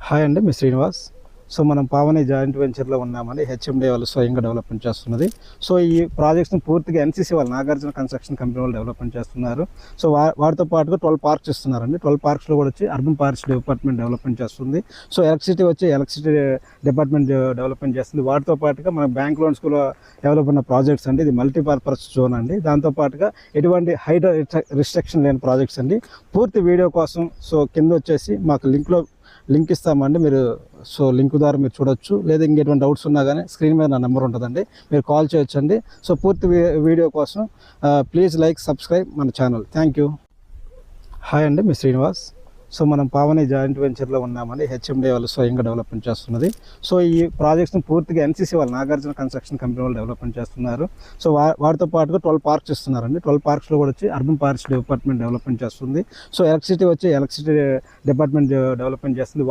Hi అండి, మీ Srinivas. So మనం Pavani joint వెంచర్లో ఉన్నామండి. హెచ్ఎండి వాళ్ళు స్వయంగా డెవలప్మెంట్ చేస్తున్నది. సో ఈ ప్రాజెక్ట్స్ని పూర్తిగా ఎన్సీసీ వాళ్ళు, నాగార్జున కన్స్ట్రక్షన్ కంపెనీ వాళ్ళు డెవలప్మెంట్ చేస్తున్నారు. సో వాటితో పాటుగా 12 పార్క్స్ ఇస్తున్నారండి. 12 పార్క్స్లో కూడా వచ్చి అర్బన్ పార్క్స్ డిపార్ట్మెంట్ డెవలప్మెంట్ చేస్తుంది. సో ఎలక్ట్రిసిటీ డిపార్ట్మెంట్ డెవలప్మెంట్ చేస్తుంది. వాటితో పాటుగా మన బ్యాంక్ లోన్స్ కూడా డెవలప్ ఉన్న ప్రాజెక్ట్స్ అండి. ఇది మల్టీపర్పస్ జోన్ అండి. దాంతోపాటుగా ఎటువంటి హైట్ రిస్ట్రిక్షన్ లేని ప్రాజెక్ట్స్ అండి. పూర్తి వీడియో కోసం సో కింద వచ్చేసి మాకు లింక్ ఇస్తామండి. మీరు సో లింక్ ద్వారా మీరు చూడొచ్చు. లేదా ఇంకెటువంటి డౌట్స్ ఉన్నా కానీ స్క్రీన్ మీద నా నెంబర్ ఉంటుందండి, మీరు కాల్ చేయొచ్చండి. సో పూర్తి వీడియో కోసం ప్లీజ్ లైక్, సబ్స్క్రైబ్ మన ఛానల్. Thank you. హాయ్ అండి, మీ శ్రీనివాస్. సో మనం పావని జాయింట్ వెంచర్లో ఉన్నామండి. హెచ్ఎండి వాళ్ళు స్వయంగా డెవలప్మెంట్ చేస్తున్నది. సో ఈ ప్రాజెక్ట్స్ని పూర్తిగా ఎన్సీసీ వాళ్ళు, నాగార్జున కన్స్ట్రక్షన్ కంపెనీ వాళ్ళు డెవలప్మెంట్ చేస్తున్నారు. సో వాటితో పాటుగా 12 పార్క్స్ ఇస్తున్నారండి. 12 పార్క్స్లో కూడా వచ్చి అర్బన్ పార్క్స్ డిపార్ట్మెంట్ డెవలప్మెంట్ చేస్తుంది. సో ఎలక్ట్రిసిటీ డిపార్ట్మెంట్ డెవలప్మెంట్ చేస్తుంది.